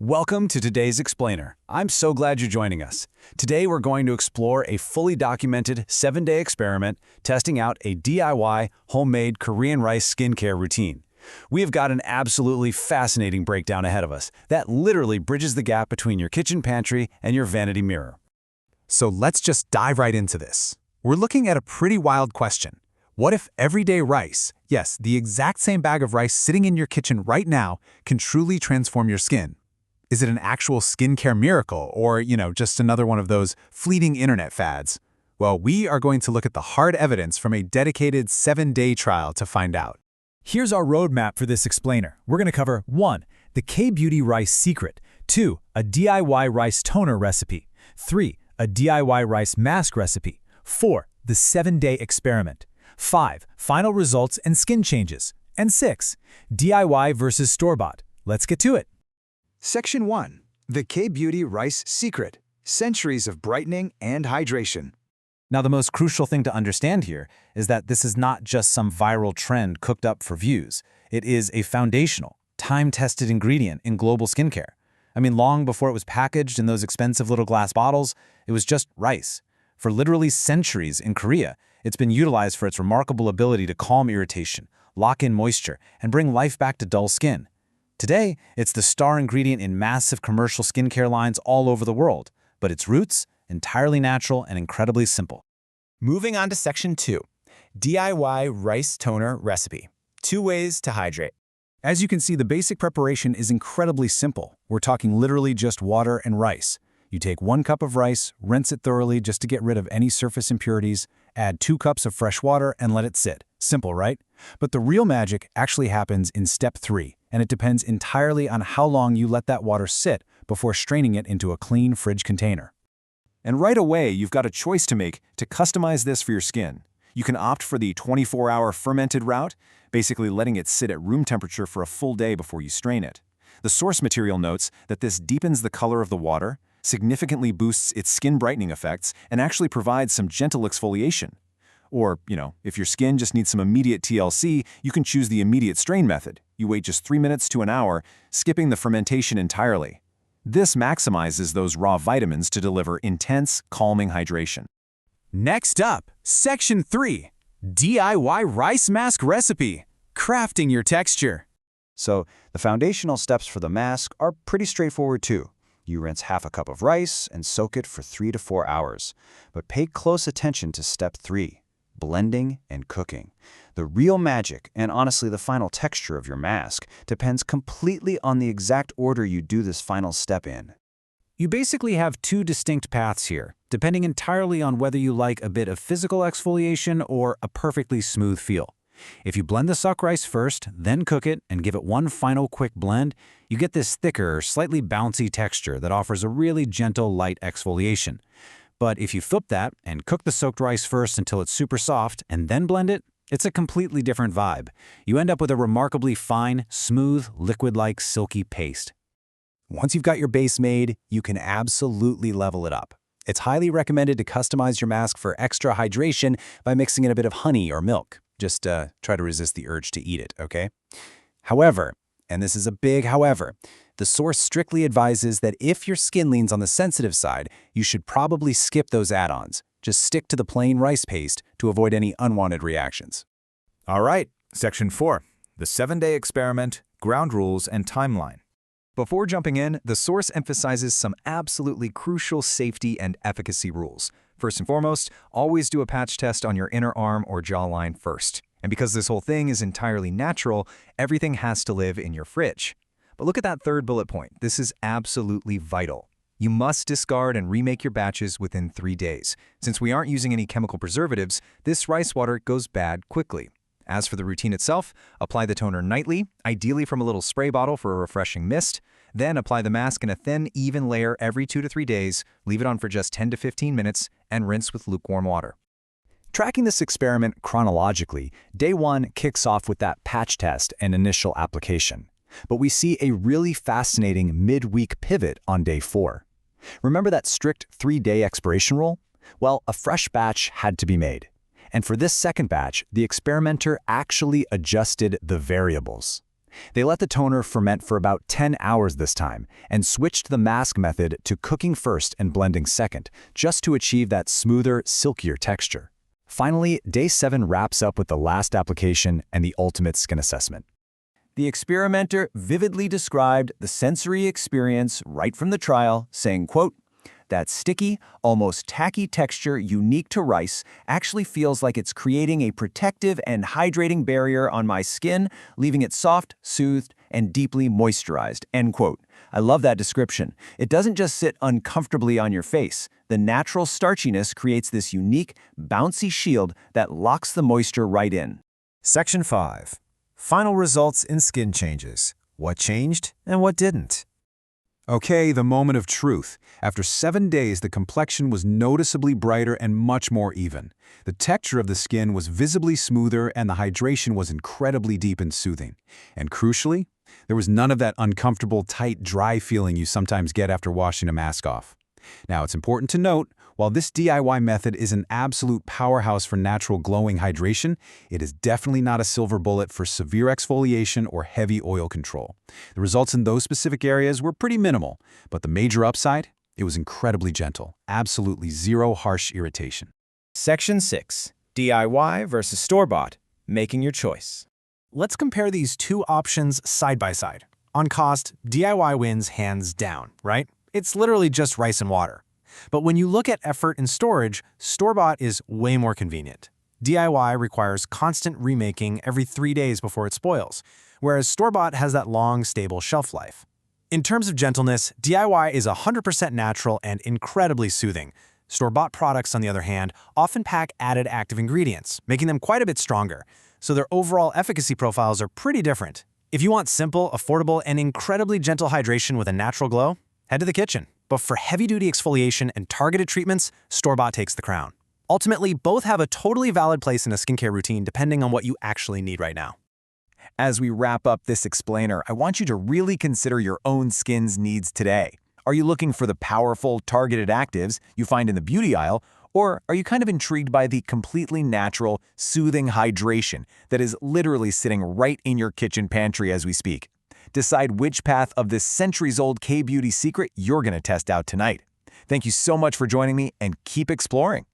Welcome to today's Explainer. I'm so glad you're joining us. Today we're going to explore a fully documented 7-day experiment testing out a DIY homemade Korean rice skincare routine. We have got an absolutely fascinating breakdown ahead of us that literally bridges the gap between your kitchen pantry and your vanity mirror. So let's just dive right into this. We're looking at a pretty wild question. What if everyday rice, yes, the exact same bag of rice sitting in your kitchen right now, can truly transform your skin? Is it an actual skincare miracle or, just another one of those fleeting internet fads? Well, we are going to look at the hard evidence from a dedicated 7-day trial to find out. Here's our roadmap for this explainer. We're going to cover 1. The K-Beauty Rice Secret. 2. A DIY rice toner recipe. 3. A DIY rice mask recipe. 4. The 7-day experiment. 5. Final results and skin changes. And 6. DIY versus store-bought. Let's get to it. Section 1. The K-Beauty Rice Secret. Centuries of brightening and hydration. Now, the most crucial thing to understand here is that this is not just some viral trend cooked up for views. It is a foundational, time-tested ingredient in global skincare. Long before it was packaged in those expensive little glass bottles, it was just rice. For literally centuries in Korea, it's been utilized for its remarkable ability to calm irritation, lock in moisture, and bring life back to dull skin. Today, it's the star ingredient in massive commercial skincare lines all over the world, but its roots, entirely natural and incredibly simple. Moving on to Section 2, DIY rice toner recipe. 2 ways to hydrate. As you can see, the basic preparation is incredibly simple. We're talking literally just water and rice. You take 1 cup of rice, rinse it thoroughly just to get rid of any surface impurities, add 2 cups of fresh water and let it sit. Simple, right? But the real magic actually happens in step 3, and it depends entirely on how long you let that water sit before straining it into a clean fridge container. And right away, you've got a choice to make to customize this for your skin. You can opt for the 24-hour fermented route, basically letting it sit at room temperature for a full day before you strain it. The source material notes that this deepens the color of the water, significantly boosts its skin brightening effects, and actually provides some gentle exfoliation. Or, if your skin just needs some immediate TLC, you can choose the immediate strain method. You wait just 3 minutes to an hour, skipping the fermentation entirely. This maximizes those raw vitamins to deliver intense, calming hydration. Next up, Section 3, DIY rice mask recipe, crafting your texture. So, the foundational steps for the mask are pretty straightforward too. You rinse half a cup of rice and soak it for 3 to 4 hours. But pay close attention to step 3. Blending and cooking. The real magic, and honestly the final texture of your mask, depends completely on the exact order you do this final step in. You basically have 2 distinct paths here, depending entirely on whether you like a bit of physical exfoliation or a perfectly smooth feel. If you blend the suck rice first, then cook it and give it 1 final quick blend, you get this thicker, slightly bouncy texture that offers a really gentle, light exfoliation. But if you flip that and cook the soaked rice first until it's super soft and then blend it, it's a completely different vibe. You end up with a remarkably fine, smooth, liquid-like silky paste. Once you've got your base made, you can absolutely level it up. It's highly recommended to customize your mask for extra hydration by mixing in a bit of honey or milk. Just try to resist the urge to eat it, okay? However, and this is a big however, the source strictly advises that if your skin leans on the sensitive side, you should probably skip those add-ons. Just stick to the plain rice paste to avoid any unwanted reactions. All right, Section 4, the 7-day experiment, ground rules, and timeline. Before jumping in, the source emphasizes some absolutely crucial safety and efficacy rules. First and foremost, always do a patch test on your inner arm or jawline first. And because this whole thing is entirely natural, everything has to live in your fridge. But look at that 3rd bullet point. This is absolutely vital. You must discard and remake your batches within 3 days. Since we aren't using any chemical preservatives, this rice water goes bad quickly. As for the routine itself, apply the toner nightly, ideally from a little spray bottle for a refreshing mist. Then apply the mask in a thin, even layer every 2 to 3 days, leave it on for just 10 to 15 minutes, and rinse with lukewarm water. Tracking this experiment chronologically, day 1 kicks off with that patch test and initial application. But we see a really fascinating mid-week pivot on day 4. Remember that strict 3-day expiration rule? Well, a fresh batch had to be made. And for this second batch, the experimenter actually adjusted the variables. They let the toner ferment for about 10 hours this time and switched the mask method to cooking first and blending second, just to achieve that smoother, silkier texture. Finally, day 7 wraps up with the last application and the ultimate skin assessment. The experimenter vividly described the sensory experience right from the trial, saying, quote, "That sticky, almost tacky texture unique to rice actually feels like it's creating a protective and hydrating barrier on my skin, leaving it soft, soothed, and deeply moisturized." End quote. I love that description. It doesn't just sit uncomfortably on your face. The natural starchiness creates this unique, bouncy shield that locks the moisture right in. Section 5. Final results in skin changes. What changed and what didn't? Okay, the moment of truth. After 7 days, the complexion was noticeably brighter and much more even. The texture of the skin was visibly smoother and the hydration was incredibly deep and soothing. And crucially, there was none of that uncomfortable, tight, dry feeling you sometimes get after washing a mask off. Now, it's important to note, while this DIY method is an absolute powerhouse for natural glowing hydration, it is definitely not a silver bullet for severe exfoliation or heavy oil control. The results in those specific areas were pretty minimal, but the major upside? It was incredibly gentle, absolutely zero harsh irritation. Section 6. DIY versus store-bought. Making your choice. Let's compare these two options side by side. On cost, DIY wins hands down, right? It's literally just rice and water. But when you look at effort and storage, store-bought is way more convenient. DIY requires constant remaking every 3 days before it spoils, whereas store-bought has that long, stable shelf life. In terms of gentleness, DIY is 100% natural and incredibly soothing. Store-bought products, on the other hand, often pack added active ingredients, making them quite a bit stronger, so their overall efficacy profiles are pretty different. If you want simple, affordable, and incredibly gentle hydration with a natural glow, head to the kitchen. But for heavy-duty exfoliation and targeted treatments, store-bought takes the crown. Ultimately, both have a totally valid place in a skincare routine depending on what you actually need right now. As we wrap up this explainer, I want you to really consider your own skin's needs today. Are you looking for the powerful, targeted actives you find in the beauty aisle, or are you kind of intrigued by the completely natural, soothing hydration that is literally sitting right in your kitchen pantry as we speak? Decide which path of this centuries-old K-beauty secret you're going to test out tonight. Thank you so much for joining me, and keep exploring.